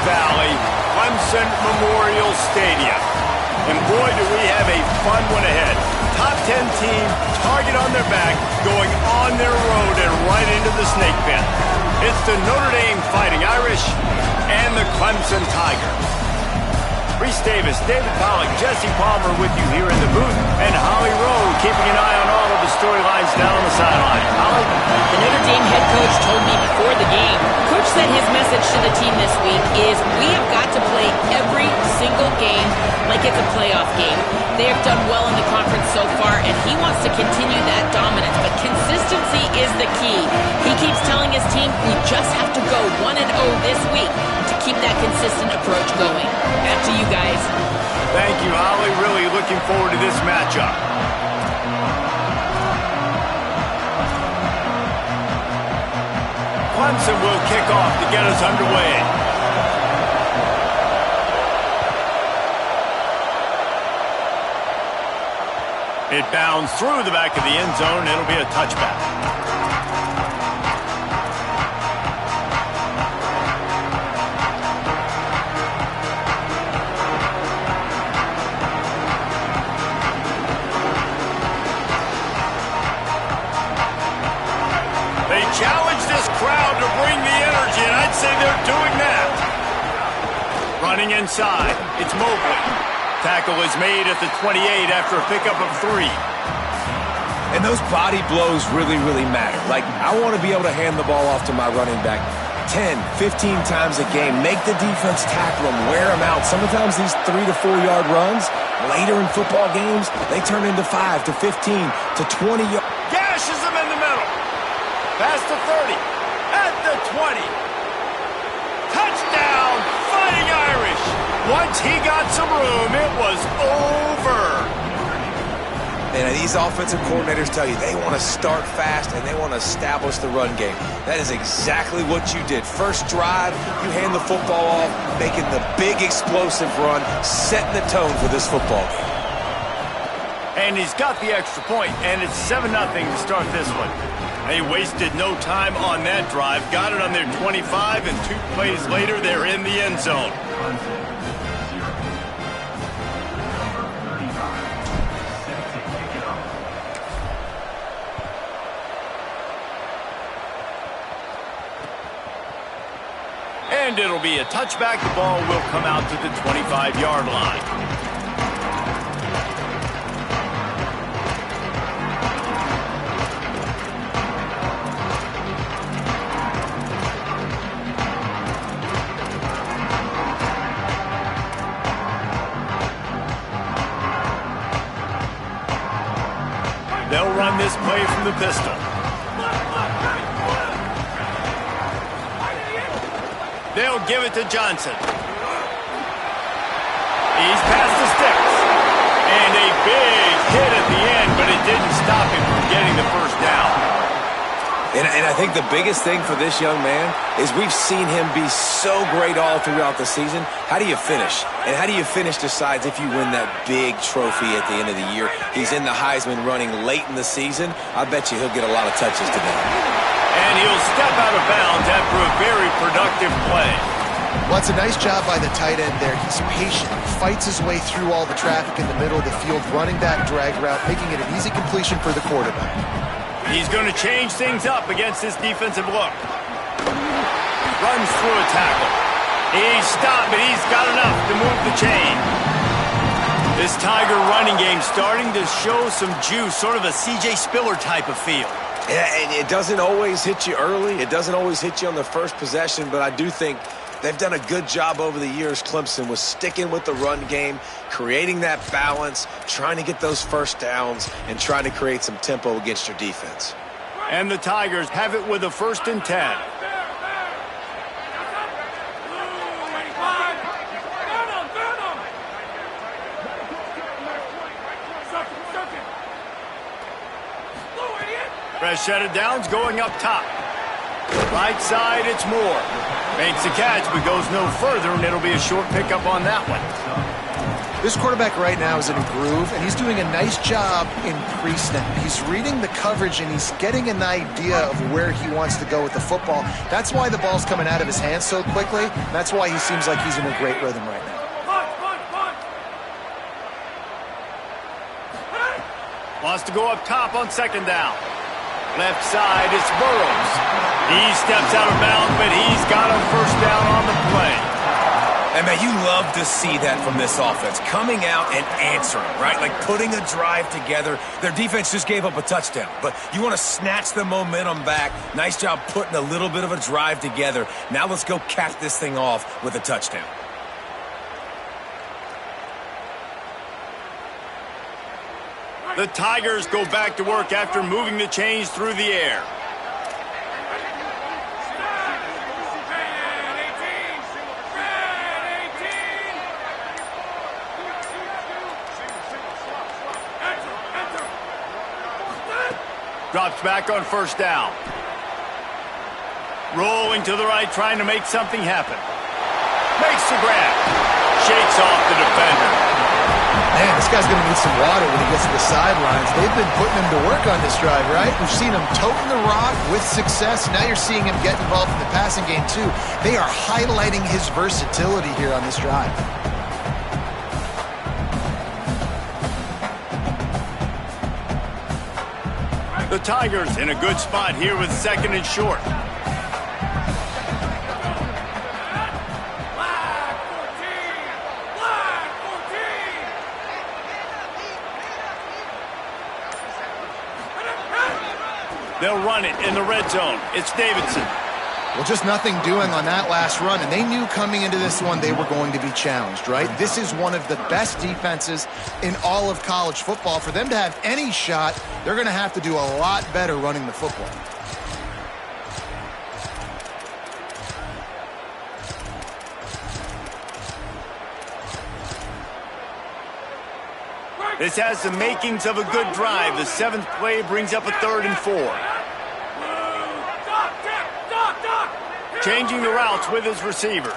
Valley, Clemson Memorial Stadium. And boy, do we have a fun one ahead. Top 10 team, target on their back, going on their road and right into the snake pit. It's the Notre Dame Fighting Irish and the Clemson Tigers. Reese Davis, David Pollack, Jesse Palmer with you here in the booth, and Holly Rowe keeping an eye on all of the storylines down on the sideline. Holly? The Notre Dame head coach told me before the game, Coach said his message to the team this week is we have got to play every single game like it's a playoff game. They have done well in the conference so far, and he wants to continue that dominance, but consistency is the key. He keeps telling his team we just have to go 1-0 this week to keep that consistent approach going. Back to you guys. Thank you, Holly. Really looking forward to this matchup. Clemson will kick off to get us underway. It bounds through the back of the end zone. It'll be a touchback. They challenge this crowd to bring the energy, and I'd say they're doing that. Running inside, it's Mobley. Tackle is made at the 28 after a pickup of 3. And those body blows really, really matter. Like, I want to be able to hand the ball off to my running back 10, 15 times a game. Make the defense tackle them, wear them out. Sometimes these 3 to 4 yard runs, later in football games, they turn into 5 to 15 to 20 yards. Gashes them in the middle. Past the 30. At the 20. Touchdown, Fighting Irish. Once he got some room, it was over. And these offensive coordinators tell you they want to start fast and they want to establish the run game. That is exactly what you did. First drive, you hand the football off, making the big explosive run, setting the tone for this football game. And he's got the extra point, and it's 7-0 to start this one. They wasted no time on that drive, got it on their 25, and 2 plays later, they're in the end zone. And it'll be a touchback. The ball will come out to the 25-yard line. They'll run this play from the pistol. They'll give it to Johnson. He's past the sticks. And a big hit at the end, but it didn't stop him from getting the first down. And I think the biggest thing for this young man is we've seen him be so great all throughout the season. How do you finish? And how do you finish decides if you win that big trophy at the end of the year. He's in the Heisman running late in the season. I bet you he'll get a lot of touches today. And he'll step out of bounds after a very productive play. Well, it's a nice job by the tight end there. He's patient, fights his way through all the traffic in the middle of the field, running that drag route, making it an easy completion for the quarterback. He's going to change things up against this defensive look. Runs through a tackle. He's stopped, but he's got enough to move the chain. This Tiger running game starting to show some juice, sort of a C.J. Spiller type of feel. Yeah, and it doesn't always hit you early. It doesn't always hit you on the first possession, but I do think they've done a good job over the years, Clemson, with sticking with the run game, creating that balance, trying to get those first downs, and trying to create some tempo against your defense. And the Tigers have it with a 1st and 10. Fresh set of downs going up top. Right side, it's Moore. Makes the catch, but goes no further, and it'll be a short pickup on that one. This quarterback right now is in a groove, and he's doing a nice job in pre-snap. He's reading the coverage, and he's getting an idea of where he wants to go with the football. That's why the ball's coming out of his hands so quickly. That's why he seems like he's in a great rhythm right now. Wants to go up top on second down. Left side, it's Burrows. He steps out of bounds, but he's got a first down on the play. And, man, you love to see that from this offense. Coming out and answering, right? Like putting a drive together. Their defense just gave up a touchdown. But you want to snatch the momentum back. Nice job putting a little bit of a drive together. Now let's go cap this thing off with a touchdown. The Tigers go back to work after moving the chains through the air. Drops back on first down. Rolling to the right, trying to make something happen. Makes the grab. Shakes off the defender. Man, this guy's going to need some water when he gets to the sidelines. They've been putting him to work on this drive, right? We've seen him toting the rock with success. Now you're seeing him get involved in the passing game, too. They are highlighting his versatility here on this drive. The Tigers in a good spot here with second and short. They'll run it in the red zone. It's Davidson. Well, just nothing doing on that last run, and they knew coming into this one they were going to be challenged, right? This is one of the best defenses in all of college football. For them to have any shot, they're going to have to do a lot better running the football. This has the makings of a good drive. The seventh play brings up a 3rd and 4. Changing the routes with his receivers.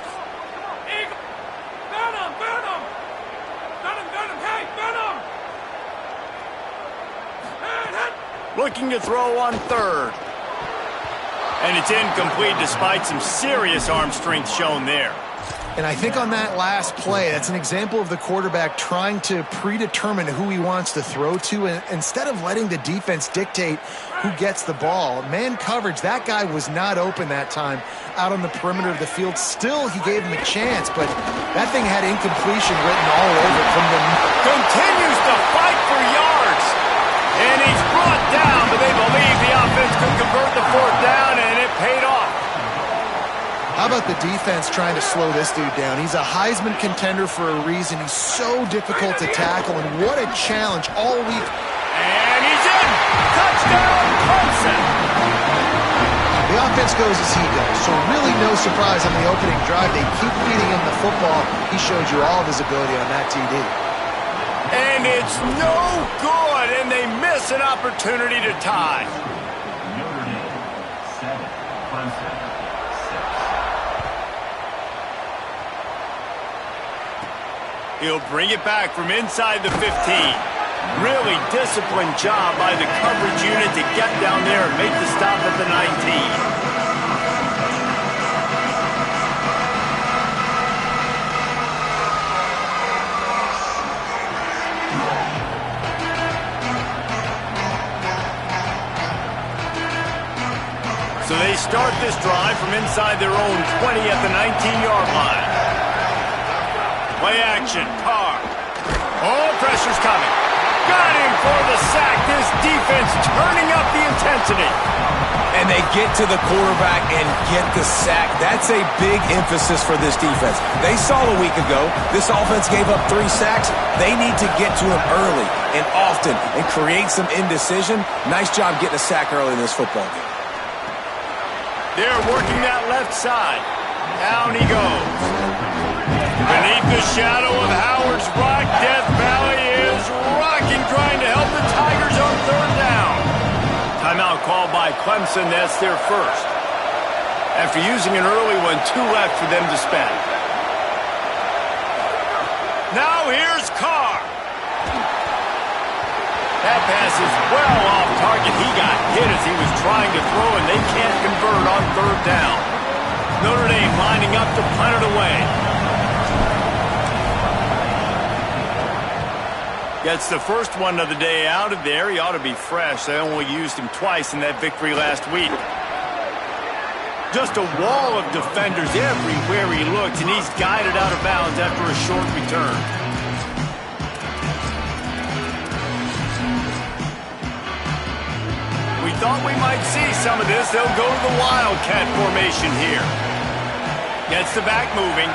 Looking to throw on 3rd. And it's incomplete despite some serious arm strength shown there. And I think on that last play, that's an example of the quarterback trying to predetermine who he wants to throw to, and instead of letting the defense dictate who gets the ball. Man coverage, that guy was not open that time out on the perimeter of the field. Still, he gave him a chance, but that thing had incompletion written all over it from the... Continues to fight for yards. And he's brought down, but they believe the offense could convert the 4th down, and it paid off. How about the defense trying to slow this dude down? He's a Heisman contender for a reason. He's so difficult to tackle, and what a challenge all week. And he's in! Touchdown, Clemson! The offense goes as he goes, so really no surprise on the opening drive. They keep feeding him the football. He showed you all of his ability on that TD. And it's no good, and they miss an opportunity to tie. Notre Dame, 7, Clemson, 6. He'll bring it back from inside the 15. Really disciplined job by the coverage unit to get down there and make the stop at the 19. So they start this drive from inside their own 20 at the 19-yard line. Play action, Carr. Oh, pressure's coming. Got him for the sack. This defense turning up the intensity. And they get to the quarterback and get the sack. That's a big emphasis for this defense. They saw a week ago, this offense gave up 3 sacks. They need to get to him early and often and create some indecision. Nice job getting a sack early in this football game. They're working that left side. Down he goes. Beneath the shadow of Howard's Rock, Death Valley is rocking, trying to help the Tigers on 3rd down. Timeout called by Clemson. That's their first. After using an early one, 2 left for them to spend. Now here's Carr. That pass is well off target. He got hit as he was trying to throw, and they can't convert on third down. Notre Dame lining up to punt it away. Gets the first one of the day out of there. He ought to be fresh. They only used him twice in that victory last week. Just a wall of defenders everywhere he looks, and he's guided out of bounds after a short return. We thought we might see some of this. They'll go to the Wildcat formation here. Gets the back moving.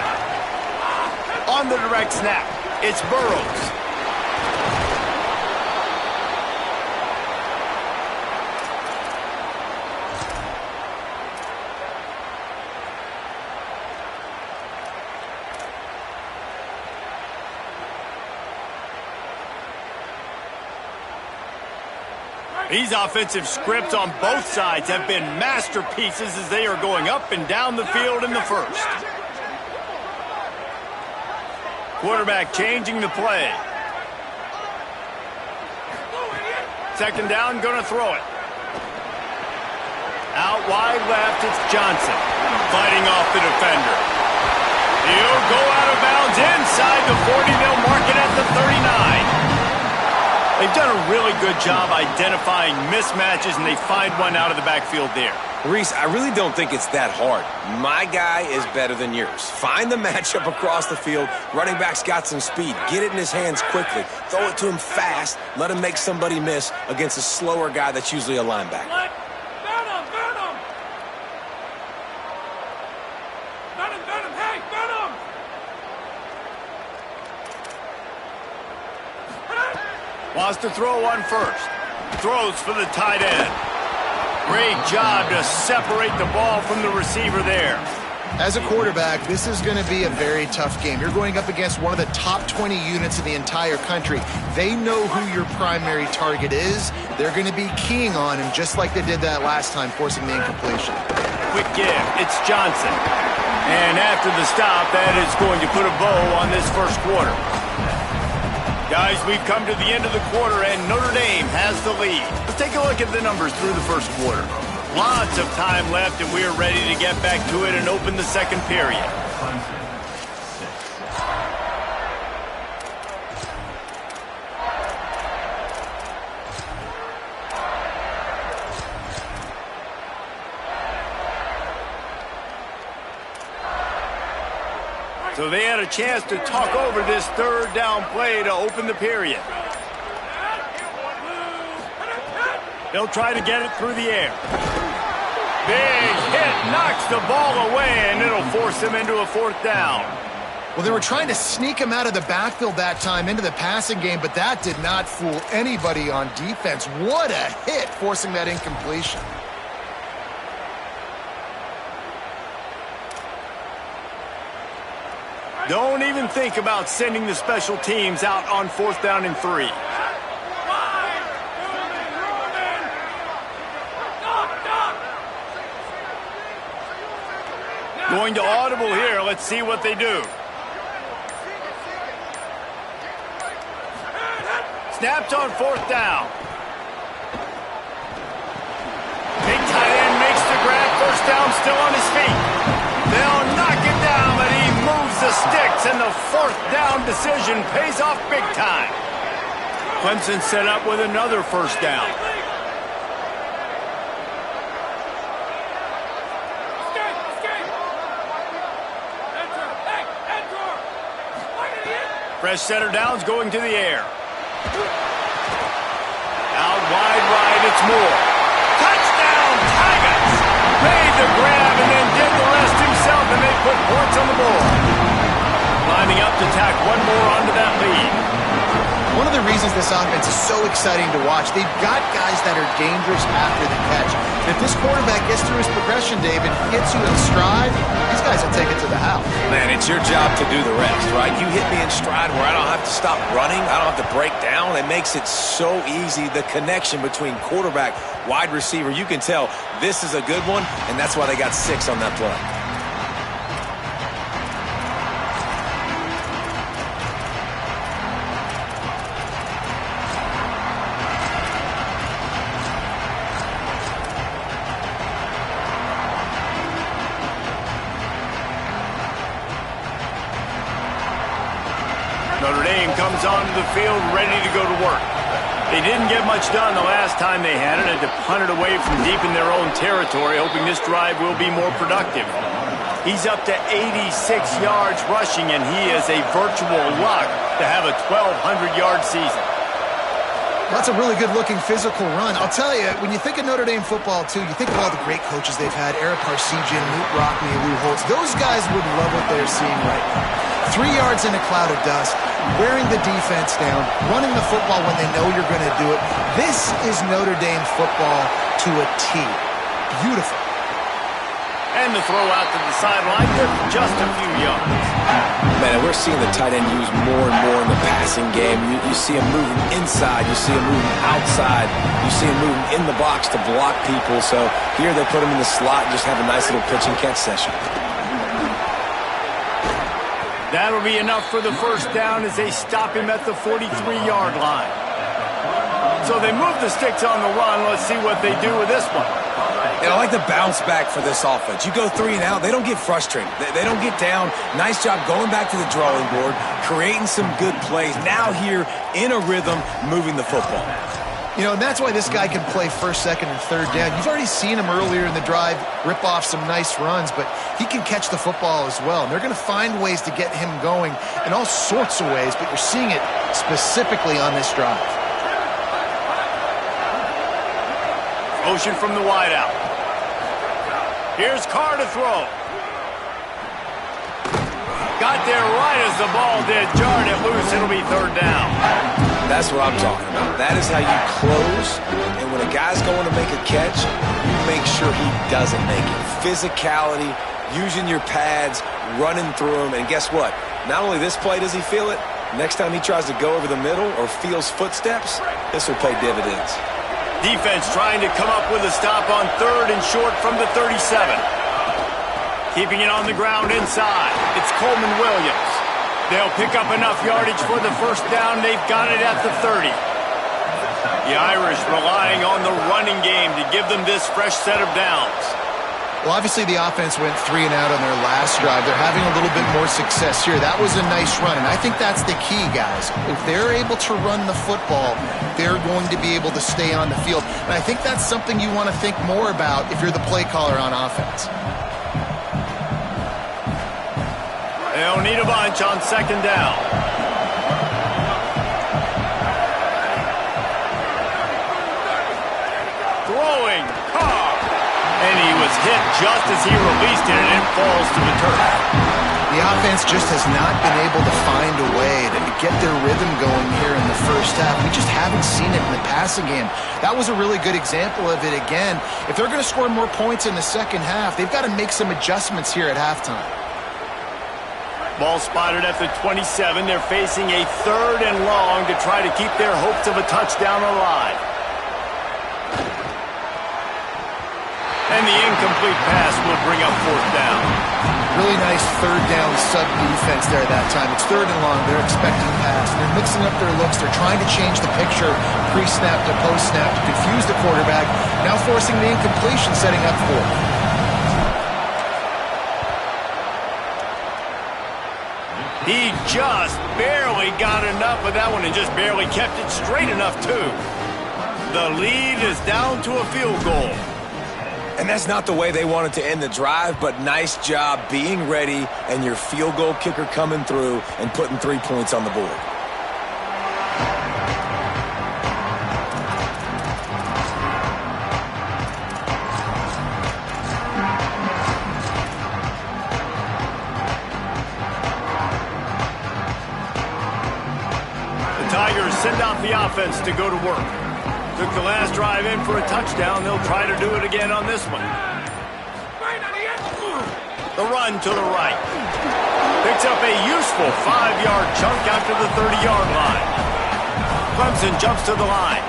On the direct snap, it's Burrows. These offensive scripts on both sides have been masterpieces as they are going up and down the field in the first. Quarterback changing the play. Second down, going to throw it. Out wide left, it's Johnson. Fighting off the defender. He'll go out of bounds inside the 40. They'll mark it at the 39. They've done a really good job identifying mismatches, and they find one out of the backfield there. Reese, I really don't think it's that hard. My guy is better than yours. Find the matchup across the field. Running back's got some speed. Get it in his hands quickly. Throw it to him fast. Let him make somebody miss against a slower guy that's usually a linebacker. Burn him! Burn him! Burn him! Burn him! Hey, burn him! Wants to throw one first. Throws for the tight end. Great job to separate the ball from the receiver there. As a quarterback, this is going to be a very tough game. You're going up against one of the top 20 units in the entire country. They know who your primary target is. They're going to be keying on him just like they did that last time, forcing the incompletion. Quick give. It's Johnson. And after the stop, that is going to put a bow on this first quarter. Guys, we've come to the end of the quarter, and Notre Dame has the lead. Let's take a look at the numbers through the first quarter. Lots of time left, and we're ready to get back to it and open the second period. So they had a chance to talk over this third down play to open the period. They'll try to get it through the air. Big hit, knocks the ball away, and it'll force him into a fourth down. Well, they were trying to sneak him out of the backfield that time into the passing game, but that did not fool anybody on defense. What a hit, forcing that incompletion. Don't even think about sending the special teams out on fourth down and 3. Going to audible here. Let's see what they do. Snapped on fourth down. Big tight end makes the grab. First down, still on his feet. They'll knock it down, but he moves the sticks, and the fourth down decision pays off big time. Clemson set up with another first down. Fresh center downs going to the air. Out wide right, it's Moore. Touchdown, Tigers! Made the grab and then did the rest himself, and they put points on the board. Lining up to tack one more onto that lead. One of the reasons this offense is so exciting to watch, they've got guys that are dangerous after the catch. And if this quarterback gets through his progression, David, gets you in stride, these guys will take it to the house. Man, it's your job to do the rest, right? You hit me in stride where I don't have to stop running. I don't have to break down. It makes it so easy. The connection between quarterback, wide receiver, you can tell this is a good one, and that's why they got 6 on that play. Notre Dame comes onto the field ready to go to work. They didn't get much done the last time they had it. Had to punt it away from deep in their own territory, hoping this drive will be more productive. He's up to 86 yards rushing, and he is a virtual lock to have a 1,200-yard season. That's a really good-looking physical run. I'll tell you, when you think of Notre Dame football, too, you think of all the great coaches they've had, Eric Parsegian, Newt Rockne, Lou Holtz. Those guys would love what they're seeing right now. 3 yards in a cloud of dust, wearing the defense down, running the football when they know you're going to do it. This is Notre Dame football to a T. Beautiful. And the throw out to the sideline for just a few yards. Man, we're seeing the tight end used more and more in the passing game. You see him moving inside. You see him moving outside. You see him moving in the box to block people. So here they put him in the slot and just have a nice little pitch and catch session. That'll be enough for the first down as they stop him at the 43-yard line. So they move the sticks on the run. Let's see what they do with this one. And I like the bounce back for this offense. You go 3 and out, they don't get frustrated. They don't get down. Nice job going back to the drawing board, creating some good plays. Now here in a rhythm, moving the football. You know, and that's why this guy can play first, second, and third down. You've already seen him earlier in the drive rip off some nice runs, but he can catch the football as well. And they're going to find ways to get him going in all sorts of ways, but you're seeing it specifically on this drive. Motion from the wideout. Here's Carr to throw. Got there right as the ball did. Jarred it loose. It'll be third down. That's what I'm talking about. That is how you close. And when a guy's going to make a catch, you make sure he doesn't make it. Physicality, using your pads, running through them. And guess what? Not only this play does he feel it, next time he tries to go over the middle or feels footsteps, this will pay dividends. Defense trying to come up with a stop on third and short from the 37. Keeping it on the ground inside. It's Coleman Williams. They'll pick up enough yardage for the first down. They've got it at the 30. The Irish relying on the running game to give them this fresh set of downs. Well, obviously the offense went 3 and out on their last drive. They're having a little bit more success here. That was a nice run, and I think that's the key, guys. If they're able to run the football, they're going to be able to stay on the field. And I think that's something you want to think more about if you're the play caller on offense. They'll need a bunch on second down. Throwing, Carr. And he was hit just as he released it, and it falls to the turf. The offense just has not been able to find a way to get their rhythm going here in the first half. We just haven't seen it in the passing game. That was a really good example of it again. If they're going to score more points in the second half, they've got to make some adjustments here at halftime. Ball spotted at the 27. They're facing a third and long to try to keep their hopes of a touchdown alive. And the incomplete pass will bring up fourth down. Really nice third down sub-defense there that time. It's third and long. They're expecting pass. They're mixing up their looks. They're trying to change the picture pre-snap to post-snap to confuse the quarterback. Now forcing the incompletion, setting up fourth. He just barely got enough of that one and just barely kept it straight enough, too. The lead is down to a field goal. And that's not the way they wanted to end the drive, but nice job being ready and your field goal kicker coming through and putting 3 points on the board. The Tigers send out the offense to go to work. Took the last drive in for a touchdown. They'll try to do it again on this one. The run to the right. Picks up a useful 5-yard chunk out to the 30-yard line. Clemson jumps to the line.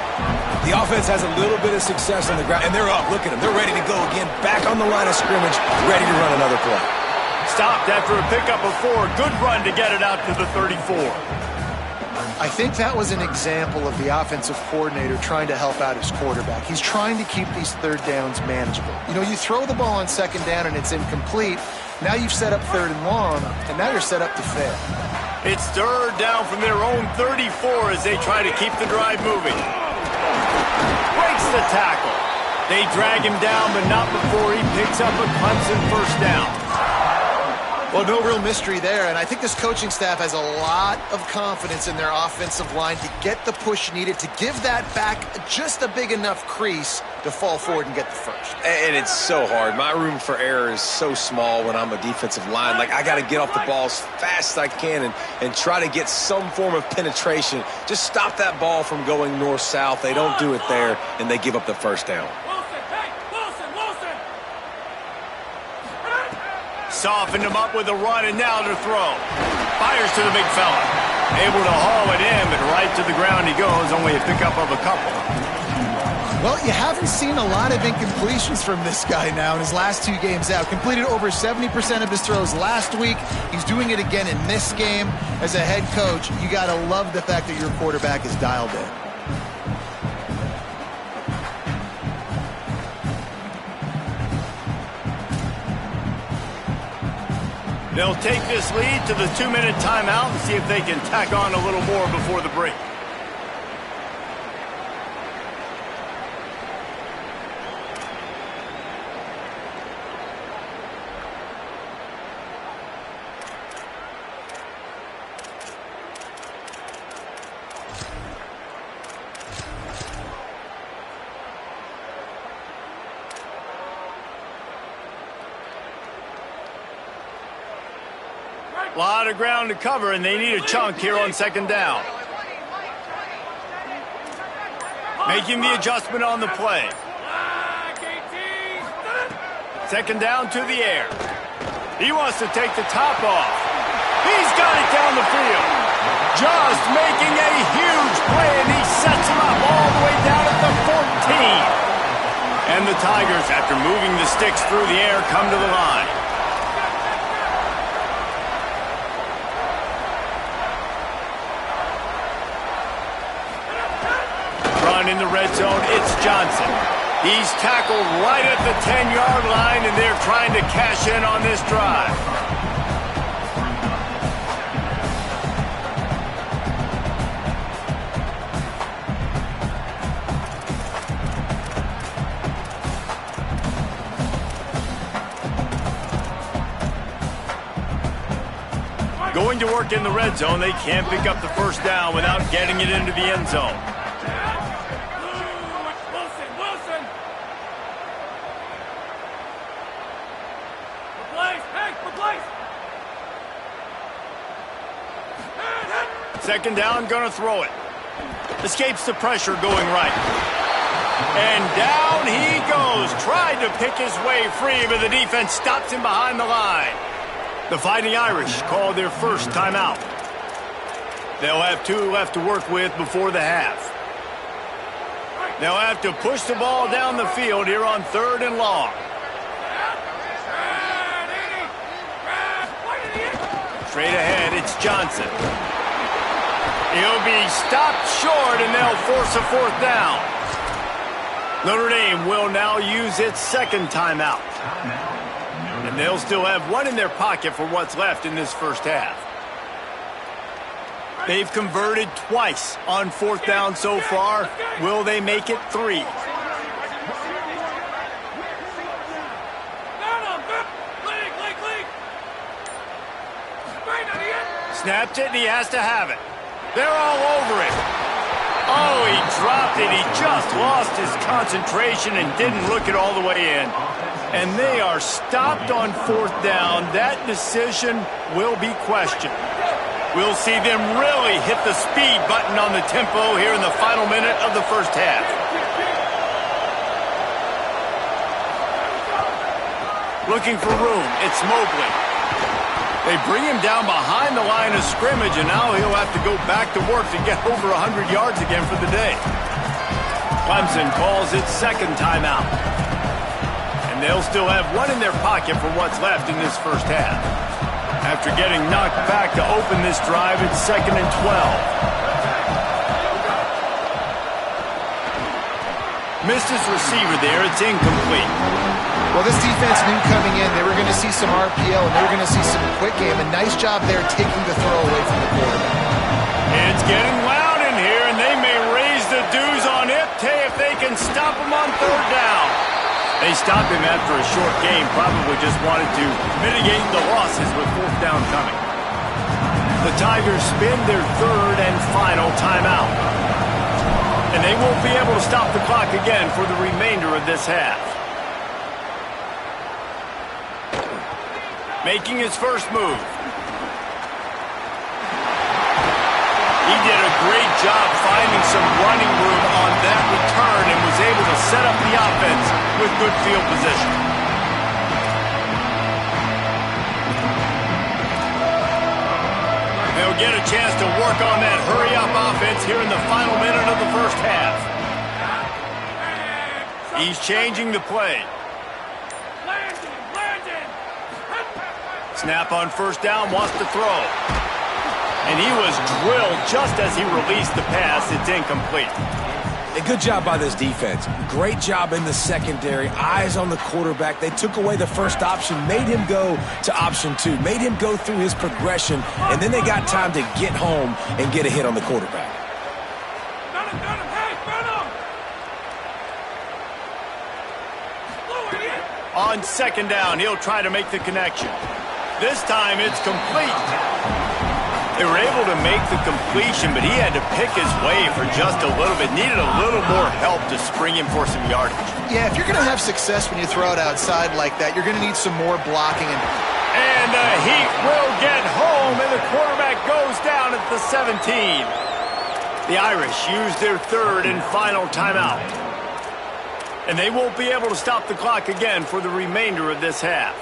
The offense has a little bit of success on the ground, and they're up. Look at them. They're ready to go again. Back on the line of scrimmage, ready to run another play. Stopped after a pickup of 4. Good run to get it out to the 34. I think that was an example of the offensive coordinator trying to help out his quarterback. He's trying to keep these third downs manageable. You know, you throw the ball on second down and it's incomplete. Now you've set up third and long, and now you're set up to fail. It's third down from their own 34 as they try to keep the drive moving. Breaks the tackle. They drag him down, but not before he picks up a Clemson first down. Well, no real mystery there, and I think this coaching staff has a lot of confidence in their offensive line to get the push needed to give that back just a big enough crease to fall forward and get the first. And it's so hard. My room for error is so small when I'm a defensive line. Like, I got to get off the ball as fast as I can and try to get some form of penetration. Just stop that ball from going north-south. They don't do it there, and they give up the first down. Softened him up with a run, and now to throw. Fires to the big fella. Able to haul it in, but right to the ground he goes, only a pickup of a couple. Well, you haven't seen a lot of incompletions from this guy now in his last 2 games out. Completed over 70% of his throws last week. He's doing it again in this game. As a head coach, you got to love the fact that your quarterback is dialed in. They'll take this lead to the 2-minute timeout and see if they can tack on a little more before the break. A lot of ground to cover, and they need a chunk here on second down. Making the adjustment on the play. Second down to the air. He wants to take the top off. He's got it down the field. Just making a huge play, and he sets him up all the way down at the 14. And the Tigers, after moving the sticks through the air, come to the line. In the red zone, it's Johnson. He's tackled right at the 10-yard line, and they're trying to cash in on this drive. Going to work in the red zone, they can't pick up the first down without getting it into the end zone. Second down, gonna throw it. Escapes the pressure going right. And down he goes. Tried to pick his way free, but the defense stops him behind the line. The Fighting Irish call their first timeout. They'll have 2 left to work with before the half. They'll have to push the ball down the field here on 3rd and long. Straight ahead, it's Johnson. He'll be stopped short, and they'll force a 4th down. Notre Dame will now use its second timeout. And they'll still have 1 in their pocket for what's left in this first half. They've converted twice on 4th down so far. Will they make it 3? Snapped it, and he has to have it. They're all over it. Oh, he dropped it. He just lost his concentration and didn't look it all the way in. And they are stopped on 4th down. That decision will be questioned. We'll see them really hit the speed button on the tempo here in the final minute of the first half. Looking for room. It's Mobley. They bring him down behind the line of scrimmage, and now he'll have to go back to work to get over 100 yards again for the day. Clemson calls its second timeout. And they'll still have 1 in their pocket for what's left in this first half. After getting knocked back to open this drive, it's 2nd and 12. Missed his receiver there. It's incomplete. Well, this defense knew coming in they were going to see some RPO and they were going to see some quick game. A nice job there taking the throw away from the quarterback. It's getting loud in here, and they may raise the dues on Ipte if they can stop him on third down. They stopped him after a short game, probably just wanted to mitigate the losses with fourth down coming. The Tigers spin their third and final timeout. And they won't be able to stop the clock again for the remainder of this half. Making his first move. He did a great job finding some running room on that return and was able to set up the offense with good field position. They'll get a chance to work on that hurry-up offense here in the final minute of the first half. He's changing the play. Snap on first down, wants to throw. And he was drilled just as he released the pass. It's incomplete. A good job by this defense. Great job in the secondary. Eyes on the quarterback. They took away the first option, made him go to option 2, made him go through his progression, and then they got time to get home and get a hit on the quarterback. On second down, he'll try to make the connection. This time it's complete. They were able to make the completion, but he had to pick his way for just a little bit. Needed a little more help to spring him for some yardage. Yeah, if you're going to have success when you throw it outside like that, you're going to need some more blocking. And the Heat will get home, and the quarterback goes down at the 17. The Irish use their third and final timeout. And they won't be able to stop the clock again for the remainder of this half.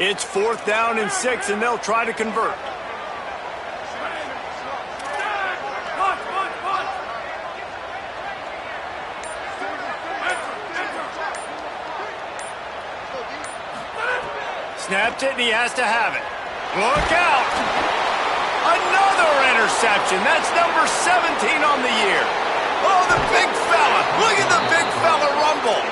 It's fourth down and 6, and they'll try to convert. Snapped it, and he has to have it. Look out! Another interception. That's number 17 on the year. Oh, the big fella. Look at the big fella rumble.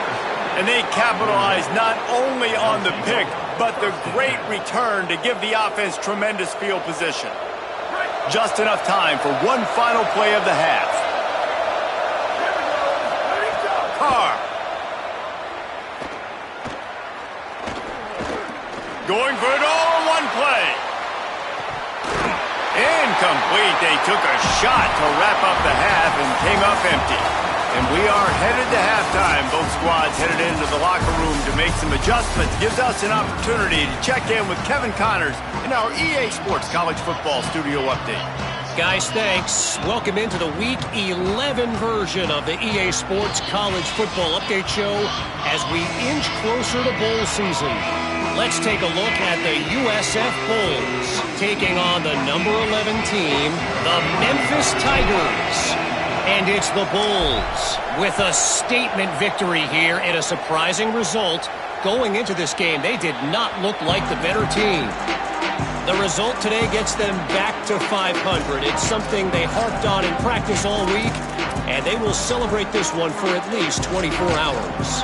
And they capitalize not only on the pick, but the great return to give the offense tremendous field position. Just enough time for one final play of the half. Carr. Going for it all in one play. Incomplete. They took a shot to wrap up the half and came up empty. And we are headed to halftime. Both squads headed into the locker room to make some adjustments. Gives us an opportunity to check in with Kevin Connors in our EA Sports College Football Studio Update. Guys, thanks. Welcome into the Week 11 version of the EA Sports College Football Update Show as we inch closer to bowl season. Let's take a look at the USF Bulls taking on the number 11 team, the Memphis Tigers. And it's the Bulls with a statement victory here and a surprising result. Going into this game, they did not look like the better team. The result today gets them back to 500. It's something they harped on in practice all week, and they will celebrate this one for at least 24 hours.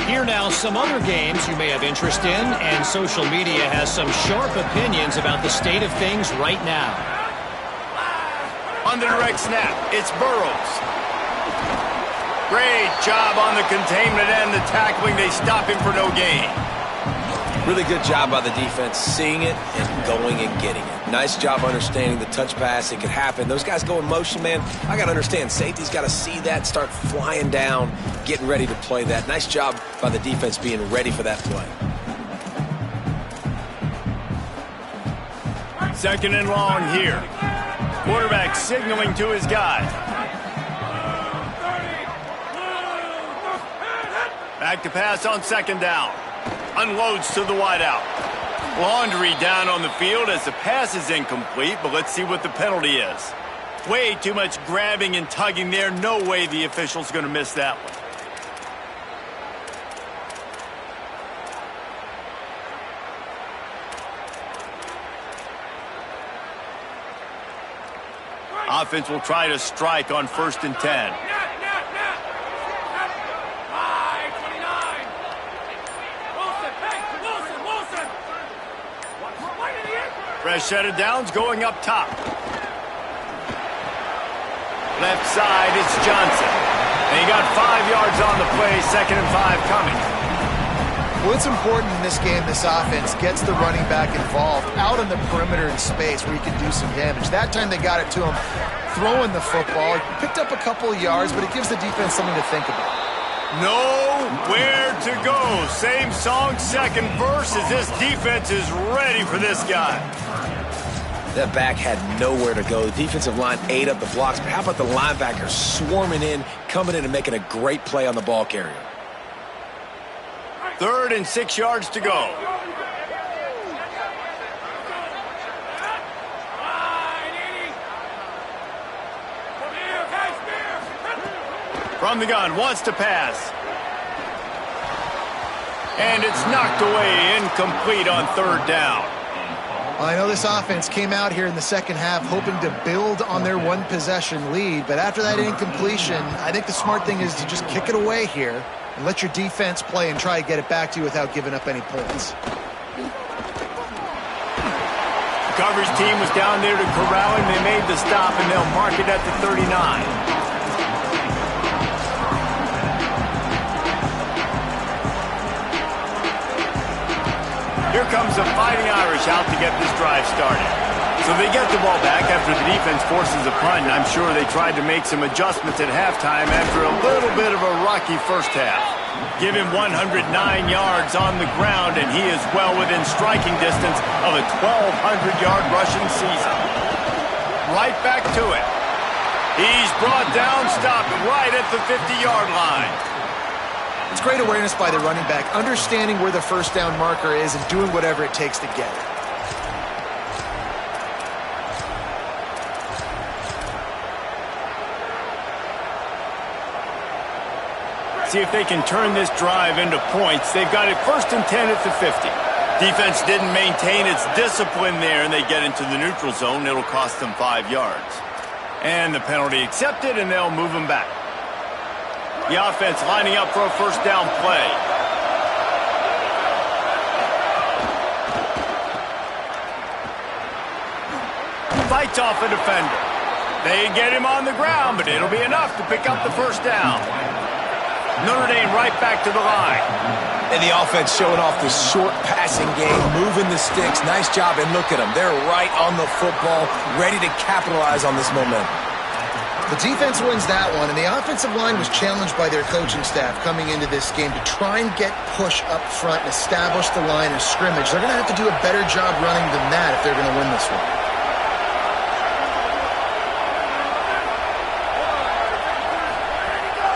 Here now, some other games you may have interest in, and social media has some sharp opinions about the state of things right now. On the direct snap, it's Burrows. Great job on the containment and the tackling. They stop him for no gain. Really good job by the defense, seeing it and going and getting it. Nice job understanding the touch pass. It could happen. Those guys go in motion, man. I got to understand, safety's got to see that, start flying down, getting ready to play that. Nice job by the defense being ready for that play. Second and long here. Quarterback signaling to his guy. Back to pass on second down. Unloads to the wideout. Laundry down on the field as the pass is incomplete, but let's see what the penalty is. Way too much grabbing and tugging there. No way the official's going to miss that one. Offense will try to strike on 1st and 10. Fresh set of downs going up top. Left side, it's Johnson. And he got 5 yards on the play, 2nd and 5 coming. Well, it's important in this game this offense gets the running back involved out on the perimeter in space where he can do some damage. That time they got it to him throwing the football. He picked up a couple of yards, but it gives the defense something to think about. Nowhere to go. Same song, second verse, as this defense is ready for this guy. That back had nowhere to go. The defensive line ate up the blocks, but how about the linebackers swarming in, coming in and making a great play on the ball carrier? 3rd and 6 yards to go. From the gun, wants to pass. And it's knocked away, incomplete on 3rd down. I know this offense came out here in the second half hoping to build on their one-possession lead, but after that incompletion, I think the smart thing is to just kick it away here and let your defense play and try to get it back to you without giving up any points. The coverage team was down there to corral him. They made the stop, and they'll mark it at the 39. Here comes the Fighting Irish out to get this drive started. So they get the ball back after the defense forces a punt. I'm sure they tried to make some adjustments at halftime after a little bit of a rocky first half. Give him 109 yards on the ground, and he is well within striking distance of a 1,200-yard rushing season. Right back to it. He's brought down, stopped right at the 50-yard line. It's great awareness by the running back, understanding where the first down marker is and doing whatever it takes to get it. See if they can turn this drive into points. They've got it 1st and 10 at the 50. Defense didn't maintain its discipline there, and they get into the neutral zone. It'll cost them 5 yards. And the penalty accepted, and they'll move them back. The offense lining up for a first down play. Fights off a defender. They get him on the ground, but it'll be enough to pick up the first down. Notre Dame right back to the line. And the offense showing off this short passing game, moving the sticks. Nice job, and look at them. They're right on the football, ready to capitalize on this momentum. The defense wins that one, and the offensive line was challenged by their coaching staff coming into this game to try and get push up front and establish the line of scrimmage. They're going to have to do a better job running than that if they're going to win this one.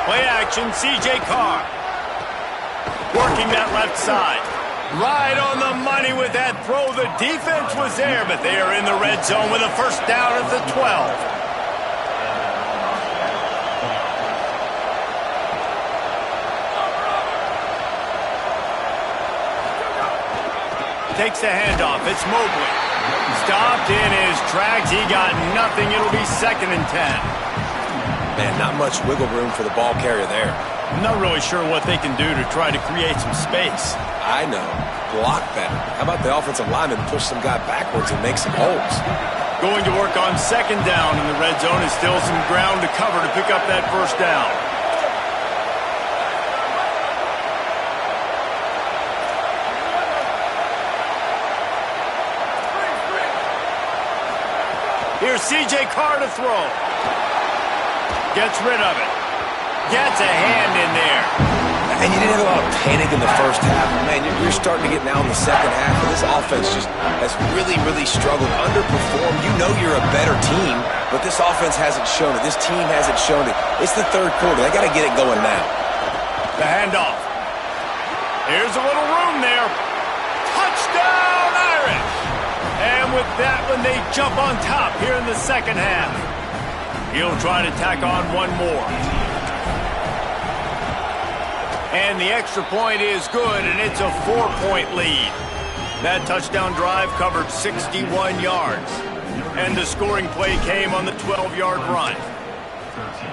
Play action, C.J. Carr. Working that left side. Right on the money with that throw. The defense was there, but they are in the red zone with a first down at the 12. Takes the handoff. It's Mobley. Stopped in his tracks. He got nothing. It'll be 2nd and 10. Man, not much wiggle room for the ball carrier there. I'm not really sure what they can do to try to create some space. I know. Block better. How about the offensive lineman push some guy backwards and make some holes? Going to work on 2nd down, and the red zone is still some ground to cover to pick up that first down. Here's C.J. Carr to throw. Gets rid of it. Gets a hand in there. And you didn't have a lot of panic in the first half. Man, you're starting to get now in the second half. And this offense just has really, really struggled, underperformed. You know you're a better team, but this offense hasn't shown it. This team hasn't shown it. It's the 3rd quarter. They got to get it going now. The handoff. Here's a little room there. Touchdown, Irish! And with that one, they jump on top here in the second half. He'll try to tack on one more. And the extra point is good, and it's a 4-point lead. That touchdown drive covered 61 yards. And the scoring play came on the 12-yard run. 13.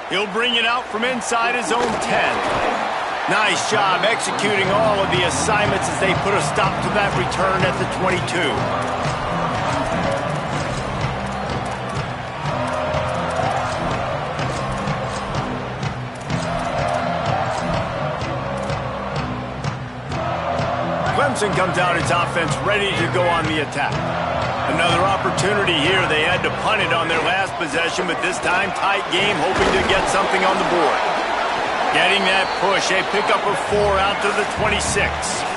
He'll bring it out from inside his own 10. Nice job executing all of the assignments as they put a stop to that return at the 22. Clemson comes out its offense ready to go on the attack. Another opportunity here. They had to punt it on their last possession, but this time tight game, hoping to get something on the board. Getting that push, a pickup of 4 out to the 26.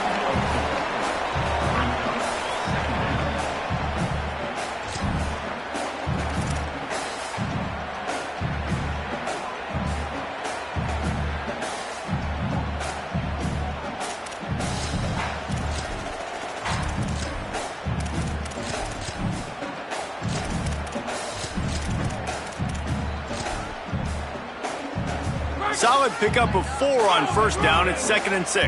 Solid pickup of 4 on first down. It's 2nd and 6.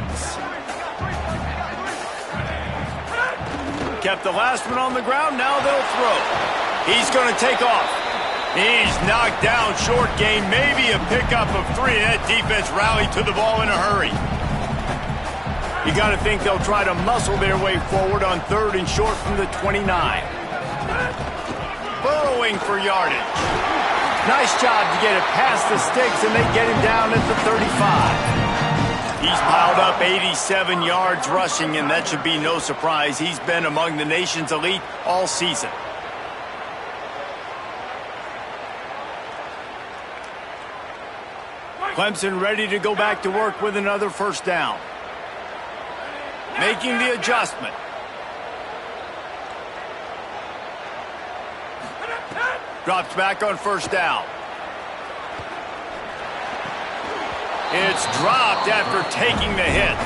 Kept the last one on the ground. Now they'll throw. He's going to take off. He's knocked down. Short gain. Maybe a pickup of 3. That defense rallied to the ball in a hurry. You got to think they'll try to muscle their way forward on 3rd and short from the 29. Burrowing for yardage. Nice job to get it past the sticks, and they get him down at the 35. He's piled up 87 yards rushing, and that should be no surprise. He's been among the nation's elite all season. Clemson ready to go back to work with another first down. Making the adjustment. Drops back on first down. It's dropped after taking the hit.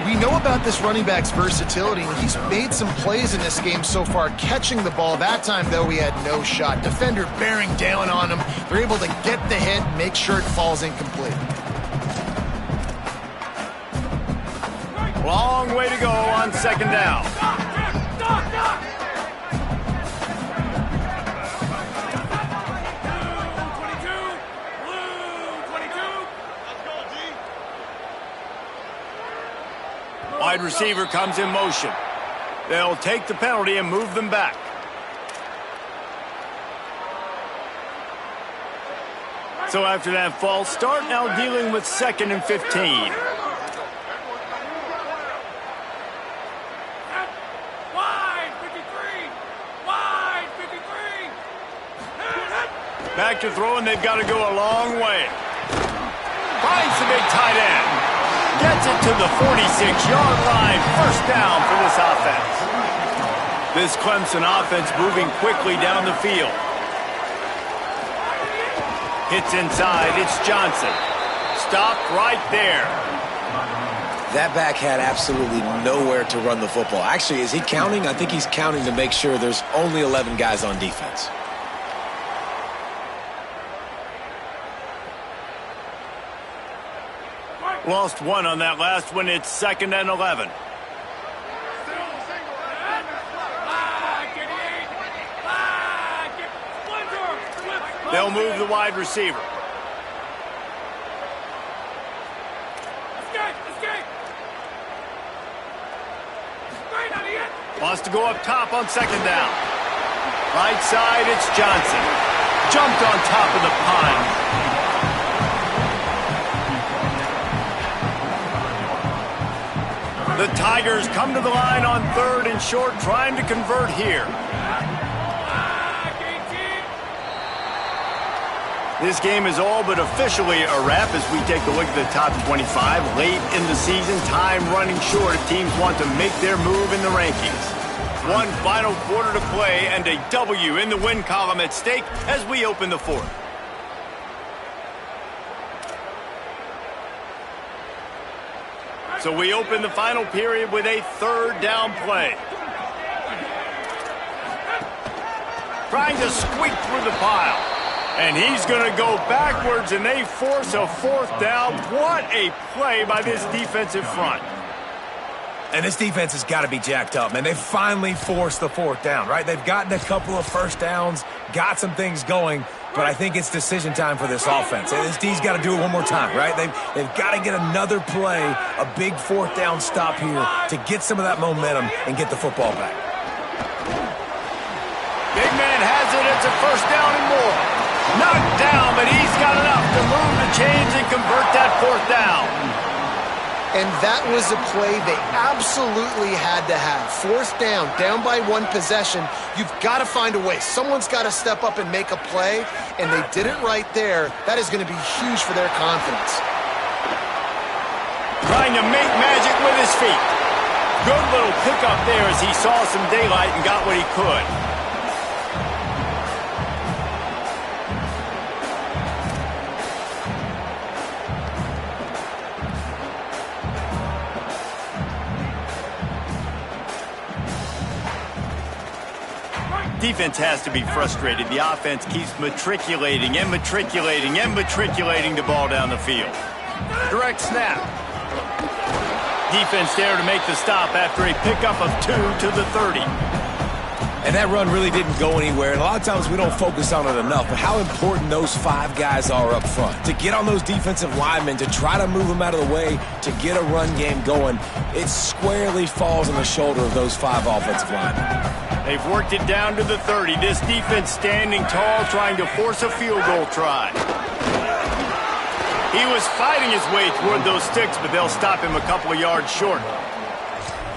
We know about this running back's versatility, and he's made some plays in this game so far, catching the ball. That time, though, he had no shot. Defender bearing down on him. They're able to get the hit, make sure it falls incomplete. Long way to go on 2nd down. Wide receiver comes in motion. They'll take the penalty and move them back. So after that false start, now dealing with 2nd and 15. Back to throw, and they've got to go a long way. Finds the big tight end. Gets it to the 46-yard line. First down for this offense. This Clemson offense moving quickly down the field. Hits inside. It's Johnson. Stopped right there. That back had absolutely nowhere to run the football. Actually, is he counting? I think he's counting to make sure there's only 11 guys on defense. Lost 1 on that last one. It's 2nd and 11. They'll move the wide receiver. Wants to go up top on 2nd down. Right side, it's Johnson. Jumped on top of the pile. The Tigers come to the line on 3rd and short, trying to convert here. This game is all but officially a wrap as we take a look at the top 25. Late in the season, time running short if teams want to make their move in the rankings. One final quarter to play and a W in the win column at stake as we open the 4th. So we open the final period with a 3rd down play. Trying to squeak through the pile. And he's going to go backwards, and they force a 4th down. What a play by this defensive front. And this defense has got to be jacked up, man. They finally forced the fourth down, right? They've gotten a couple of first downs, got some things going, but I think it's decision time for this offense. And this D's got to do it one more time, right? They've got to get another play, a big fourth down stop here to get some of that momentum and get the football back. Big man has it. It's a first down and more. Knocked down, but he's got enough to move the chains and convert that fourth down. And that was a play they absolutely had to have. Fourth down by one possession. You've got to find a way. Someone's got to step up and make a play, and they did it right there. That is going to be huge for their confidence. Trying to make magic with his feet. Good little pickup there as he saw some daylight and got what he could. Defense has to be frustrated. The offense keeps matriculating and matriculating and matriculating the ball down the field. Direct snap. Defense there to make the stop after a pickup of 2 to the 30. And that run really didn't go anywhere. And a lot of times we don't focus on it enough, but how important those 5 guys are up front. To get on those defensive linemen, to try to move them out of the way, to get a run game going, it squarely falls on the shoulder of those 5 offensive linemen. They've worked it down to the 30. This defense standing tall, trying to force a field goal try. He was fighting his way toward those sticks, but they'll stop him a couple of yards short.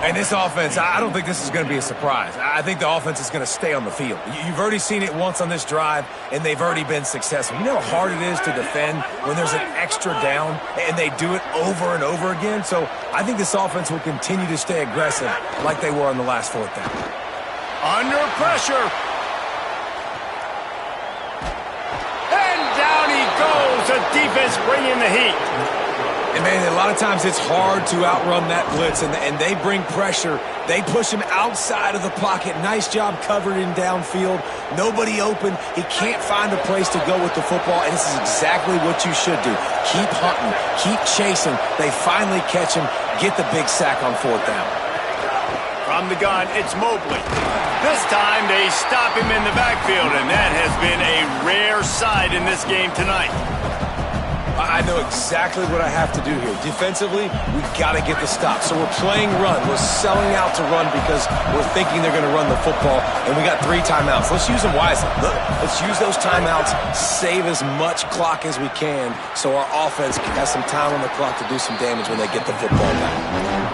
And this offense, I don't think this is going to be a surprise. I think the offense is going to stay on the field. You've already seen it once on this drive, and they've already been successful. You know how hard it is to defend when there's an extra down, and they do it over and over again? So I think this offense will continue to stay aggressive like they were on the last fourth down. Under pressure. And down he goes. The defense bringing the heat. And, man, a lot of times it's hard to outrun that blitz, and they bring pressure. They push him outside of the pocket. Nice job covered in downfield. Nobody open. He can't find a place to go with the football, and this is exactly what you should do. Keep hunting. Keep chasing. They finally catch him. Get the big sack on fourth down. From the gun, it's Mobley. This time they stop him in the backfield, and that has been a rare sight in this game tonight. I know exactly what I have to do here. Defensively, we got to get the stop. So we're playing run. We're selling out to run because we're thinking they're going to run the football, and we got 3 timeouts. Let's use them wisely. Look, let's use those timeouts, save as much clock as we can so our offense has some time on the clock to do some damage when they get the football back.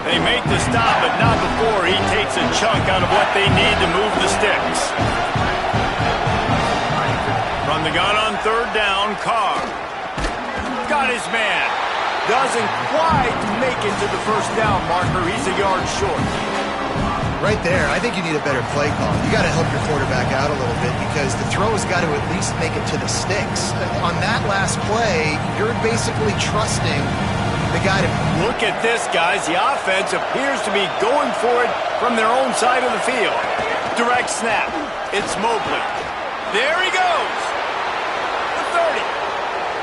They make the stop, but not before he takes a chunk out of what they need to move the sticks. From the gun on third down, Carr. Got his man. Doesn't quite make it to the first down marker. He's a yard short. Right there, I think you need a better play call. You got to help your quarterback out a little bit because the throw has got to at least make it to the sticks. On that last play, you're basically trusting the guy to... Look at this, guys. The offense appears to be going for it from their own side of the field. Direct snap. It's Mobley. There he goes. The 30.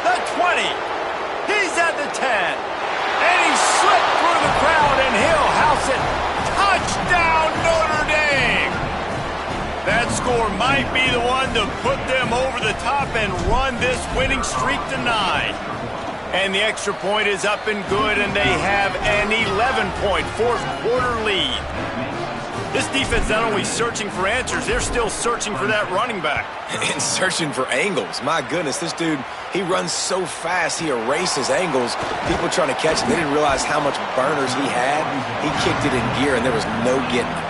The 20. He's at the 10. And he slipped through the crowd, and he'll house it. Touchdown, Notre Dame. That score might be the one to put them over the top and run this winning streak to 9. And the extra point is up and good, and they have an 11-point fourth-quarter lead. This defense not only searching for answers, they're still searching for that running back. And searching for angles. My goodness, this dude, he runs so fast, he erases angles. People trying to catch him, they didn't realize how much burners he had. He kicked it in gear, and there was no getting it.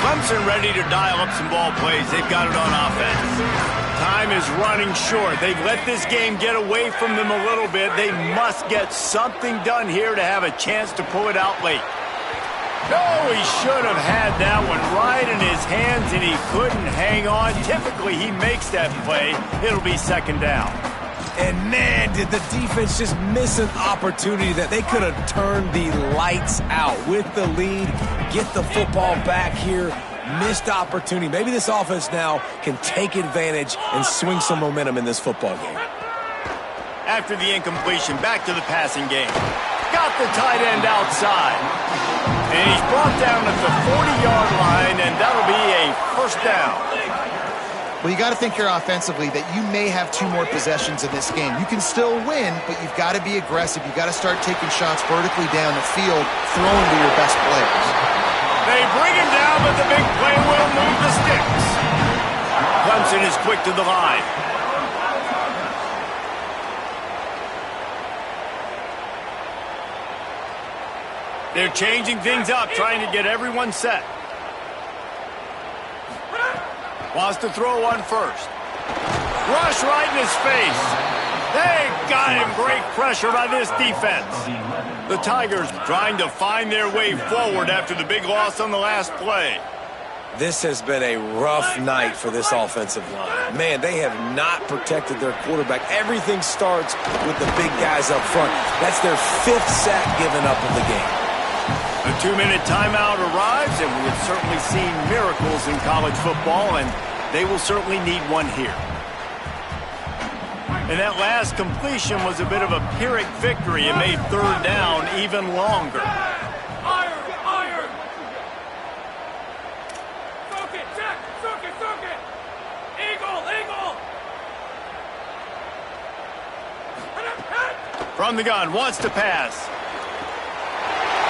Clemson ready to dial up some ball plays. They've got it on offense. Time is running short. They've let this game get away from them a little bit. They must get something done here to have a chance to pull it out late. No, he should have had that one right in his hands, and he couldn't hang on. Typically, he makes that play. It'll be second down. And man, did the defense just miss an opportunity that they could have turned the lights out with the lead, get the football back here. Missed opportunity. Maybe this offense now can take advantage and swing some momentum in this football game. After the incompletion, back to the passing game. Got the tight end outside. And he's brought down at the 40-yard line, and that'll be a first down. Well, you got to think here offensively that you may have 2 more possessions in this game. You can still win, but you've got to be aggressive. You've got to start taking shots vertically down the field, throwing to your best players. They bring him down, but the big play will move the sticks. Clemson is quick to the line. They're changing things up, trying to get everyone set. Wants to throw one first. Rush right in his face. They got him. Great pressure by this defense. The Tigers trying to find their way forward after the big loss on the last play. This has been a rough night for this offensive line. Man, they have not protected their quarterback. Everything starts with the big guys up front. That's their 5th sack given up of the game. A 2-minute timeout arrives, and we have certainly seen miracles in college football, and they will certainly need one here. And that last completion was a bit of a Pyrrhic victory. It made third down even longer. Iron! Soak it, Jack! Soak it! Eagle! From the gun, wants to pass.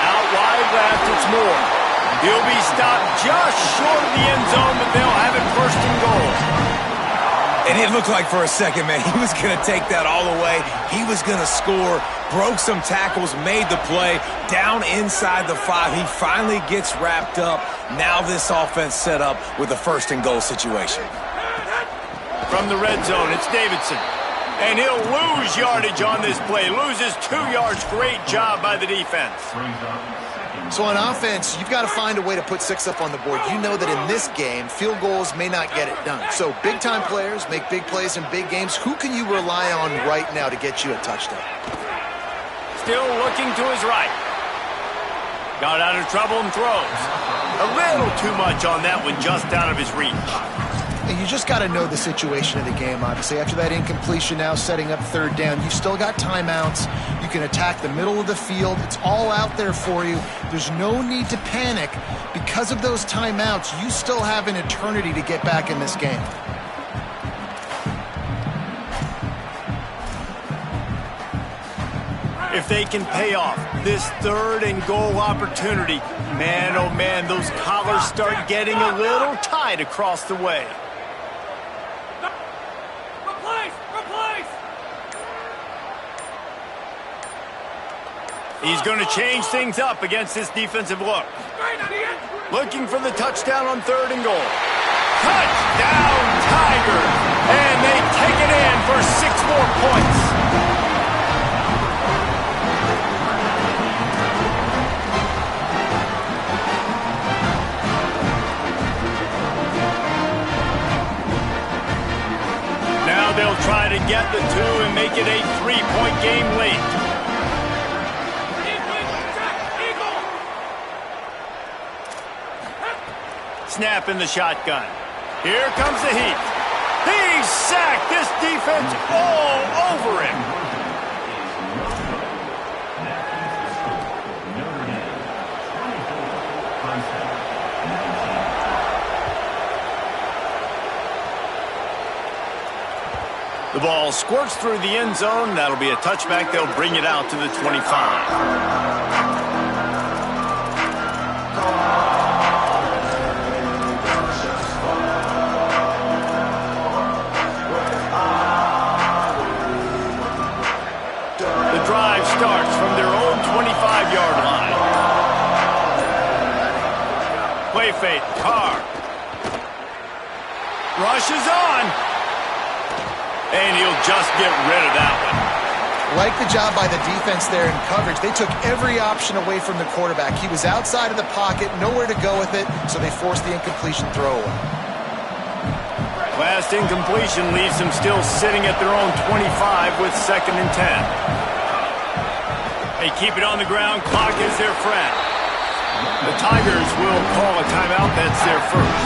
Out wide left, it's Moore. He'll be stopped just short of the end zone, but they'll have it first and goal. And it looked like for a second, man, he was going to take that all the way. He was going to score, broke some tackles, made the play, down inside the 5. He finally gets wrapped up. Now this offense set up with a first and goal situation. From the red zone, it's Davidson. And he'll lose yardage on this play. Loses 2 yards. Great job by the defense. So on offense, you've got to find a way to put 6 up on the board. You know that in this game, field goals may not get it done. So big-time players make big plays in big games. Who can you rely on right now to get you a touchdown? Still looking to his right. Got out of trouble and throws. A little too much on that one, just out of his reach. And you just got to know the situation of the game, obviously. After that incompletion now setting up third down, you've still got timeouts. You can attack the middle of the field. It's all out there for you. There's no need to panic. Because of those timeouts, you still have an eternity to get back in this game. If they can pay off this third and goal opportunity, man, oh man, those collars start getting a little tight across the way. Replace! He's going to change things up against this defensive look. Looking for the touchdown on third and goal. Touchdown, Tigers! And they take it in for 6 more points. Now they'll try to get the 2 and make it a 3-point game late. Snap in the shotgun. Here comes the heat. He's sacked. This defense all over him. The ball squirts through the end zone. That'll be a touchback. They'll bring it out to the 25. Drive starts from their own 25-yard line. Play fake, Carr. Rushes on. And he'll just get rid of that one. Like the job by the defense there in coverage. They took every option away from the quarterback. He was outside of the pocket, nowhere to go with it, so they forced the incompletion throwaway. Last incompletion leaves them still sitting at their own 25 with 2nd and 10. They keep it on the ground. Clock is their friend. The Tigers will call a timeout. That's their first.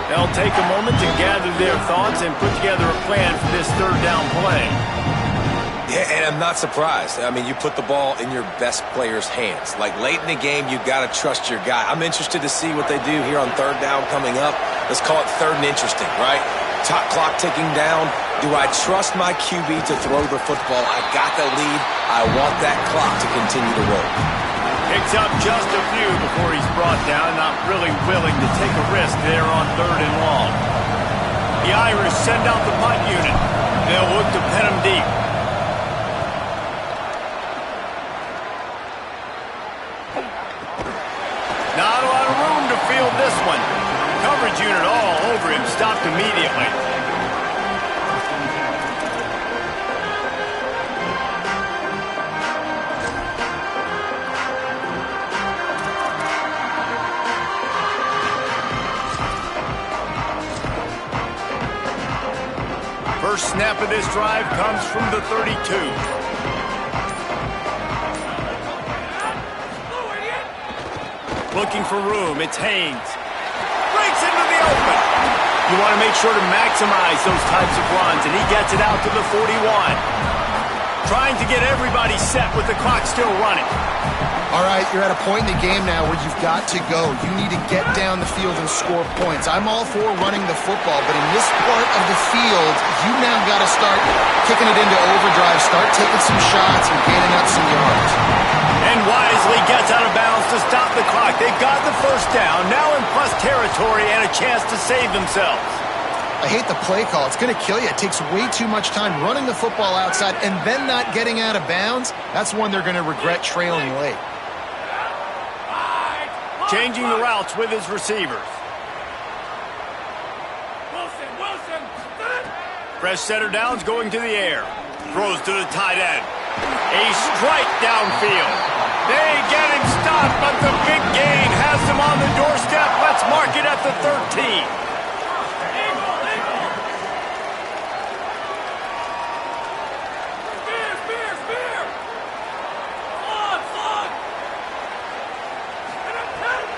They'll take a moment to gather their thoughts and put together a plan for this 3rd down play. Yeah, and I'm not surprised. I mean, you put the ball in your best player's hands. Like, late in the game, you've got to trust your guy. I'm interested to see what they do here on 3rd down coming up. Let's call it 3rd and interesting, right? Top clock ticking down. Do I trust my QB to throw the football? I got the lead. I want that clock to continue to roll. Picks up just a few before he's brought down. Not really willing to take a risk there on 3rd and long. The Irish send out the punt unit. They'll look to pen him deep. Not a lot of room to field this one. Coverage unit all over him, stopped immediately. First snap of this drive comes from the 32. Looking for room, it's Haynes. Breaks into the open. You want to make sure to maximize those types of runs, and he gets it out to the 41. Trying to get everybody set with the clock still running. All right, you're at a point in the game now where you've got to go. You need to get down the field and score points. I'm all for running the football, but in this part of the field, you now got to start kicking it into overdrive, start taking some shots and gaining up some yards. And wisely gets out of bounds to stop the clock. They've got the 1st down, now in plus territory and a chance to save themselves. I hate the play call. It's going to kill you. It takes way too much time running the football outside and then not getting out of bounds. That's one they're going to regret trailing late. Changing the routes with his receivers. Wilson. Fresh setter downs going to the air. Throws to the tight end. A strike downfield. They get him stopped, but the big gain has him on the doorstep. Let's mark it at the 13.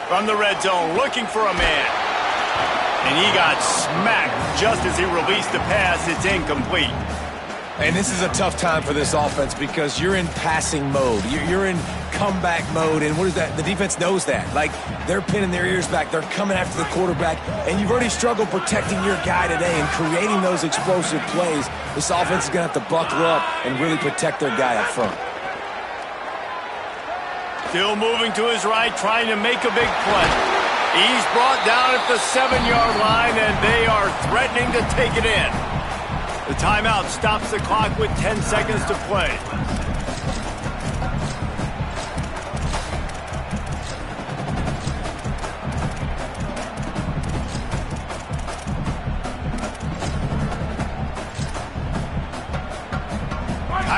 From the red zone, looking for a man. And he got smacked just as he released the pass. It's incomplete. And this is a tough time for this offense because you're in passing mode. You're in comeback mode, and what is that? The defense knows that. Like, they're pinning their ears back. They're coming after the quarterback, and you've already struggled protecting your guy today and creating those explosive plays. This offense is going to have to buckle up and really protect their guy up front. Still moving to his right, trying to make a big play. He's brought down at the 7-yard line, and they are threatening to take it in. The timeout stops the clock with 10 seconds to play.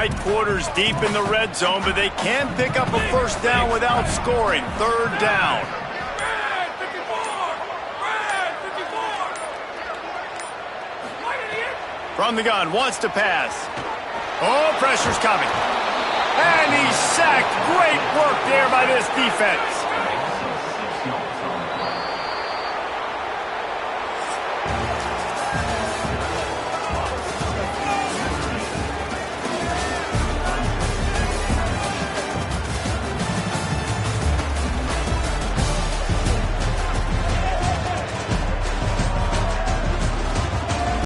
Tight quarters deep in the red zone, but they can pick up a 1st down without scoring. 3rd down. From the gun, wants to pass. Oh, pressure's coming. And he's sacked. Great work there by this defense.